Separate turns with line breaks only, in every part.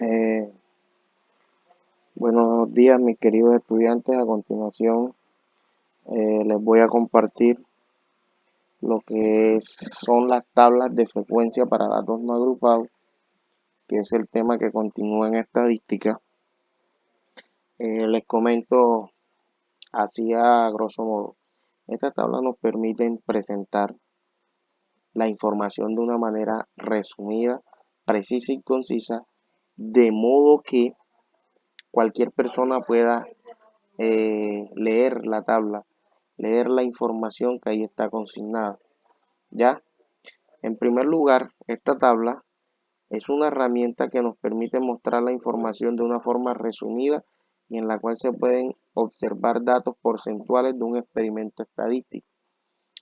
Eh, Buenos días, mis queridos estudiantes. A continuación, les voy a compartir lo que son las tablas de frecuencia para datos no agrupados, que es el tema que continúa en estadística. Les comento así a grosso modo. Estas tablas nos permiten presentar la información de una manera resumida, precisa y concisa, de modo que cualquier persona pueda leer la tabla, leer la información que ahí está consignada. ¿Ya? En primer lugar, esta tabla es una herramienta que nos permite mostrar la información de una forma resumida y en la cual se pueden observar datos porcentuales de un experimento estadístico.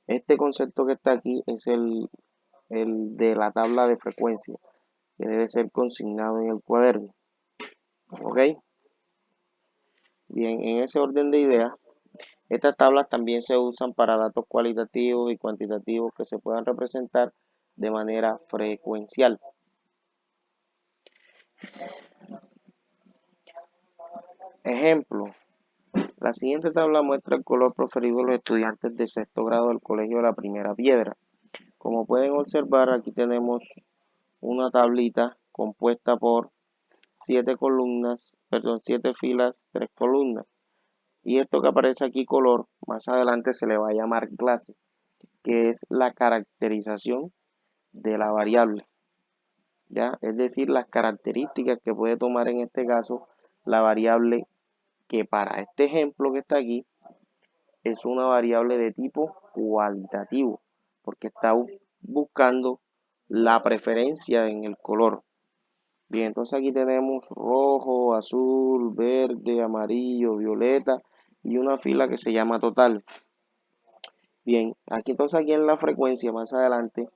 Este concepto que está aquí es el de la tabla de frecuencia, que debe ser consignado en el cuaderno. ¿Ok? Bien, en ese orden de ideas, estas tablas también se usan para datos cualitativos y cuantitativos que se puedan representar de manera frecuencial. Ejemplo, la siguiente tabla muestra el color preferido de los estudiantes de sexto grado del colegio de la Primera Piedra. Como pueden observar, aquí tenemos una tablita compuesta por 7 filas, 3 columnas. Y esto que aparece aquí color, más adelante se le va a llamar clase, que es la caracterización de la variable. ¿Ya? Es decir, las características que puede tomar en este caso la variable, que para este ejemplo que está aquí es una variable de tipo cualitativo, porque está buscando la preferencia en el color. Bien, entonces aquí tenemos rojo, azul, verde, amarillo, violeta y una fila que se llama total. Bien, aquí en la frecuencia, más adelante,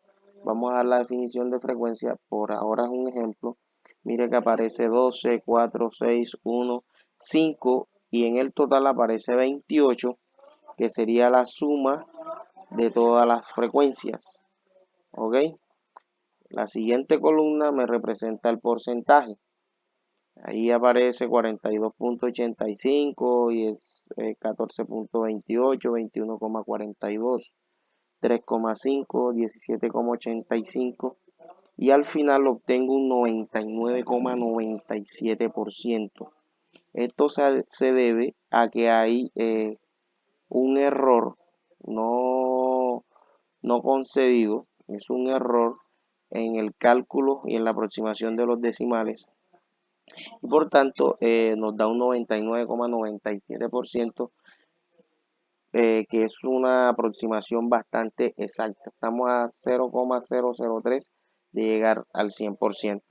vamos a dar la definición de frecuencia. Por ahora es un ejemplo. Mire que aparece 12, 4, 6, 1, 5 y en el total aparece 28, que sería la suma de todas las frecuencias. ¿Ok? La siguiente columna me representa el porcentaje. Ahí aparece 42.85 y es 14.28, 21.42. 3,5, 17,85 y al final obtengo un 99,97%. Esto se debe a que hay un error no, no concedido, es un error en el cálculo y en la aproximación de los decimales y por tanto nos da un 99,97%, que es una aproximación bastante exacta. Estamos a 0,003 de llegar al 100%.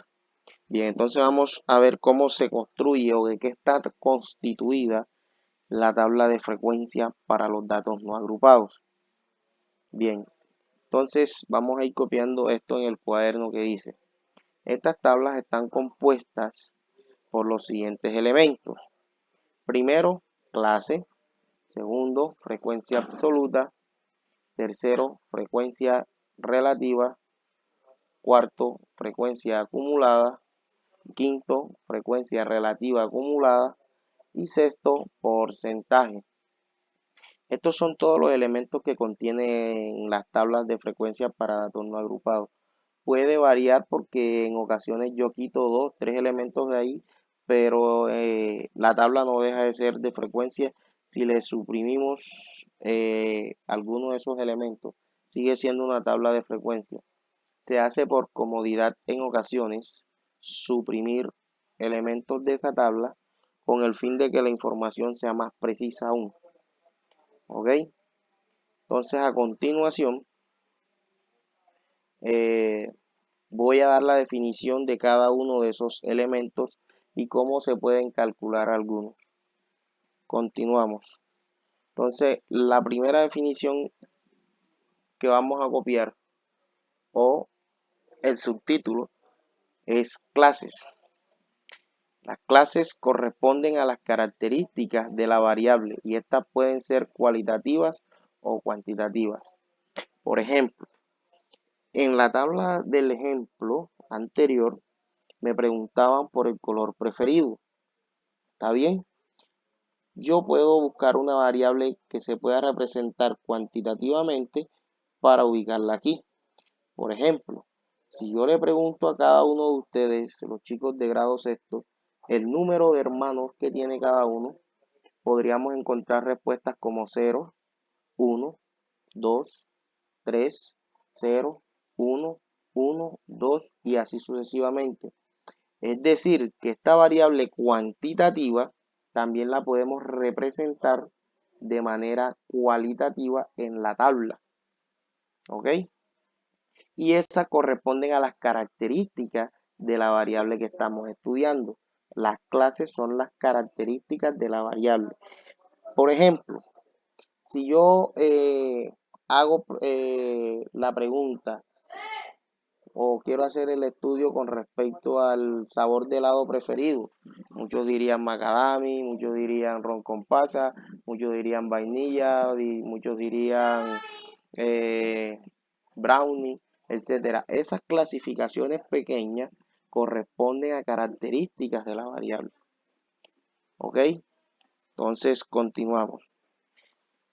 Bien, entonces vamos a ver cómo se construye o de qué está constituida la tabla de frecuencia para los datos no agrupados. Bien, entonces vamos a ir copiando esto en el cuaderno que dice: estas tablas están compuestas por los siguientes elementos. Primero, clase. Segundo, frecuencia absoluta. Tercero, frecuencia relativa. Cuarto, frecuencia acumulada. Quinto, frecuencia relativa acumulada. Y sexto, porcentaje. Estos son todos los elementos que contienen las tablas de frecuencia para datos no agrupados. Puede variar porque en ocasiones yo quito 2, 3 elementos de ahí, pero la tabla no deja de ser de frecuencia. Si le suprimimos alguno de esos elementos, sigue siendo una tabla de frecuencia. Se hace por comodidad en ocasiones suprimir elementos de esa tabla con el fin de que la información sea más precisa aún. ¿Ok? Entonces a continuación eh, voy a dar la definición de cada uno de esos elementos y cómo se pueden calcular algunos. Continuamos. Entonces, la primera definición que vamos a copiar o el subtítulo es clases. Las clases corresponden a las características de la variable y estas pueden ser cualitativas o cuantitativas. Por ejemplo, en la tabla del ejemplo anterior Me preguntaban por el color preferido. ¿Está bien? Yo puedo buscar una variable que se pueda representar cuantitativamente para ubicarla aquí. Por ejemplo, si yo le pregunto a cada uno de ustedes, los chicos de grado sexto, el número de hermanos que tiene cada uno, podríamos encontrar respuestas como 0, 1, 2, 3, 0, 1, 1, 2 y así sucesivamente. Es decir, que esta variable cuantitativa también la podemos representar de manera cualitativa en la tabla. ¿Ok? Y esas corresponden a las características de la variable que estamos estudiando. Las clases son las características de la variable. Por ejemplo, si yo hago la pregunta o quiero hacer el estudio con respecto al sabor de helado preferido, muchos dirían macadamia, muchos dirían ron con pasa, muchos dirían vainilla, muchos dirían eh, brownie, etcétera. Esas clasificaciones pequeñas corresponden a características de la variable. ¿Ok? Entonces continuamos.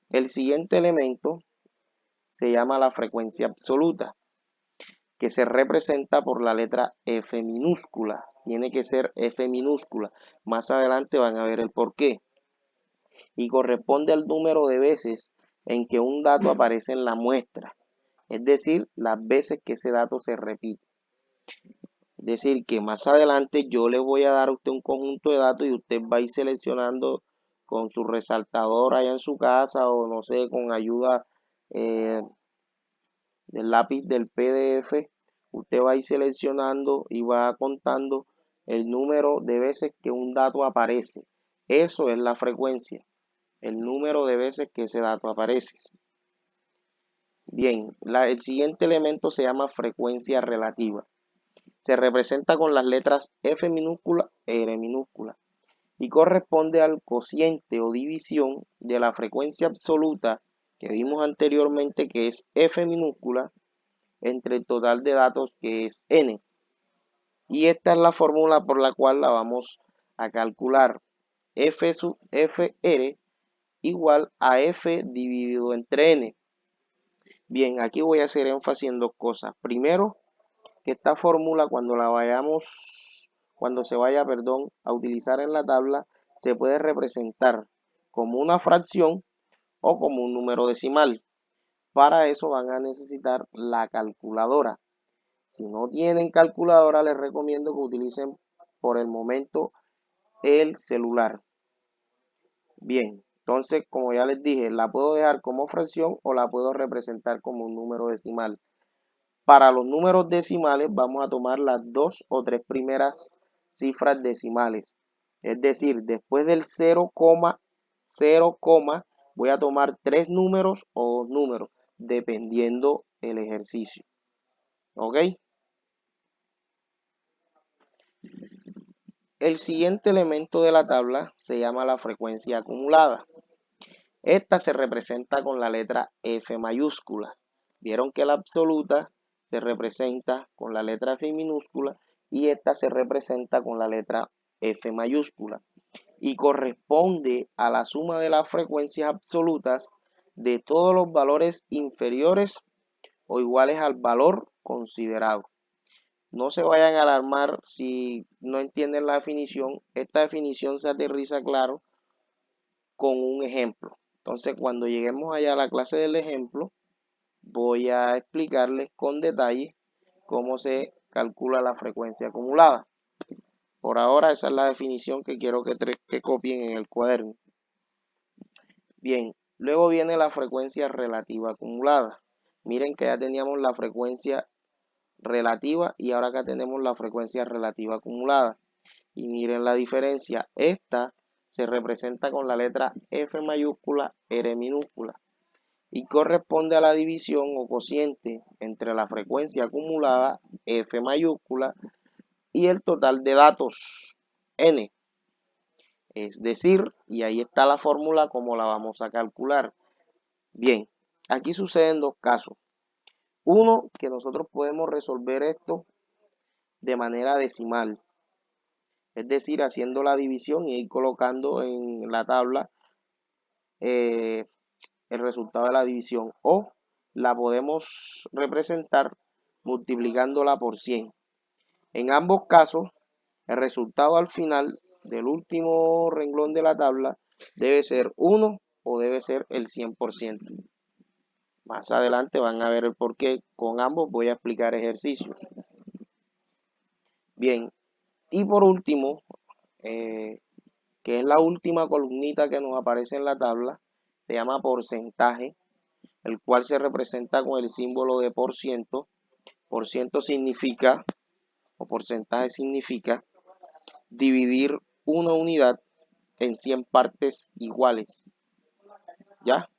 El siguiente elemento se llama la frecuencia absoluta, que se representa por la letra F minúscula. Tiene que ser F minúscula. Más adelante van a ver el por qué. Y corresponde al número de veces en que un dato aparece en la muestra. Es decir, las veces que ese dato se repite. Es decir, que más adelante yo le voy a dar a usted un conjunto de datos y usted va a ir seleccionando con su resaltador allá en su casa o no sé, con ayuda del lápiz del PDF. Usted va a ir seleccionando y va contando el número de veces que un dato aparece. Eso es la frecuencia, el número de veces que ese dato aparece. Bien, el siguiente elemento se llama frecuencia relativa. Se representa con las letras F minúscula e R minúscula y corresponde al cociente o división de la frecuencia absoluta que vimos anteriormente, que es F minúscula, entre el total de datos, que es N. Y esta es la fórmula por la cual la vamos a calcular. F sub FR igual a F dividido entre N. Bien, aquí voy a hacer énfasis en dos cosas. Primero, que esta fórmula cuando se vaya, a utilizar en la tabla, se puede representar como una fracción o como un número decimal. Para eso van a necesitar la calculadora. Si no tienen calculadora, les recomiendo que utilicen por el momento el celular. Bien, entonces, como ya les dije, la puedo dejar como fracción o la puedo representar como un número decimal. Para los números decimales vamos a tomar las 2 o 3 primeras cifras decimales. Es decir, después del 0, 0, voy a tomar 3 números o 2 números, dependiendo el ejercicio. ¿Ok? El siguiente elemento de la tabla se llama la frecuencia acumulada. Esta se representa con la letra F mayúscula. Vieron que la absoluta se representa con la letra F minúscula y esta se representa con la letra F mayúscula. Y corresponde a la suma de las frecuencias absolutas de todos los valores inferiores o iguales al valor considerado. No se vayan a alarmar si no entienden la definición. Esta definición se aterriza, claro, con un ejemplo. Entonces, cuando lleguemos allá a la clase del ejemplo, voy a explicarles con detalle cómo se calcula la frecuencia acumulada. Por ahora, esa es la definición que quiero que copien en el cuaderno. Bien, luego viene la frecuencia relativa acumulada. Miren que ya teníamos la frecuencia relativa y ahora acá tenemos la frecuencia relativa acumulada. Y miren la diferencia. Esta se representa con la letra F mayúscula, R minúscula. Y corresponde a la división o cociente entre la frecuencia acumulada, F mayúscula, y el total de datos, N. Es decir, y ahí está la fórmula como la vamos a calcular. Bien, aquí suceden dos casos. Uno, que nosotros podemos resolver esto de manera decimal, es decir, haciendo la división y ir colocando en la tabla el resultado de la división, o la podemos representar multiplicándola por 100. En ambos casos, el resultado al final del último renglón de la tabla debe ser 1 o debe ser el 100%. Más adelante van a ver el por qué. Con ambos voy a explicar ejercicios. Bien, y por último, que es la última columnita que nos aparece en la tabla, se llama porcentaje, el cual se representa con el símbolo de por ciento. Por ciento significa, o porcentaje significa, dividir una unidad en 100 partes iguales. ¿Ya?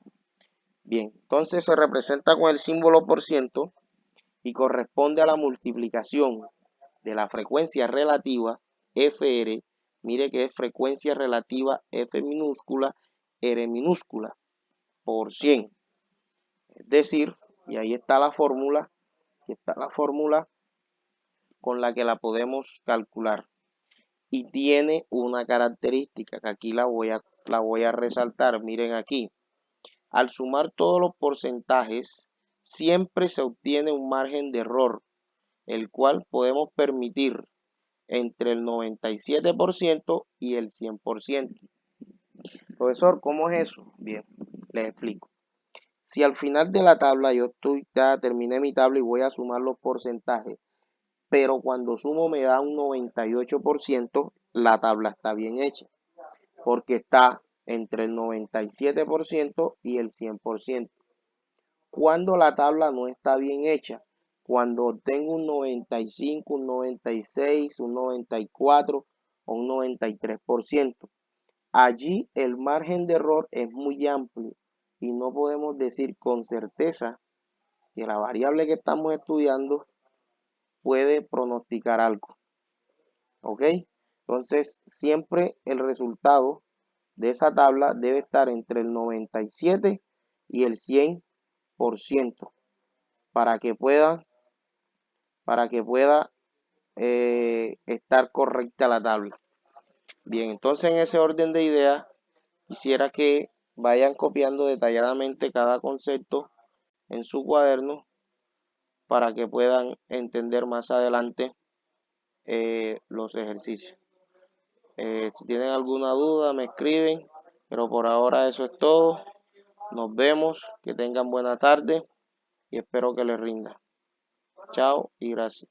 Bien, entonces se representa con el símbolo por ciento y corresponde a la multiplicación de la frecuencia relativa FR, mire que es frecuencia relativa F minúscula, R minúscula, por 100. Es decir, y ahí está la fórmula, con la que la podemos calcular. Y tiene una característica que aquí la voy a resaltar. Miren aquí. Al sumar todos los porcentajes, siempre se obtiene un margen de error, el cual podemos permitir entre el 97% y el 100%. Profesor, ¿cómo es eso? Bien, les explico. Si al final de la tabla ya terminé mi tabla y voy a sumar los porcentajes, pero cuando sumo me da un 98%, la tabla está bien hecha, porque está entre el 97% y el 100%. Cuando la tabla no está bien hecha, cuando tengo un 95, un 96, un 94 o un 93%. Allí el margen de error es muy amplio y no podemos decir con certeza que la variable que estamos estudiando puede pronosticar algo. ¿Ok? Entonces, siempre el resultado de esa tabla debe estar entre el 97 y el 100% para que pueda estar correcta la tabla. Bien, entonces en ese orden de ideas, quisiera que vayan copiando detalladamente cada concepto en su cuaderno para que puedan entender más adelante los ejercicios. Si tienen alguna duda, me escriben, pero por ahora eso es todo. Nos vemos, que tengan buena tarde y espero que les rinda. Chao y gracias.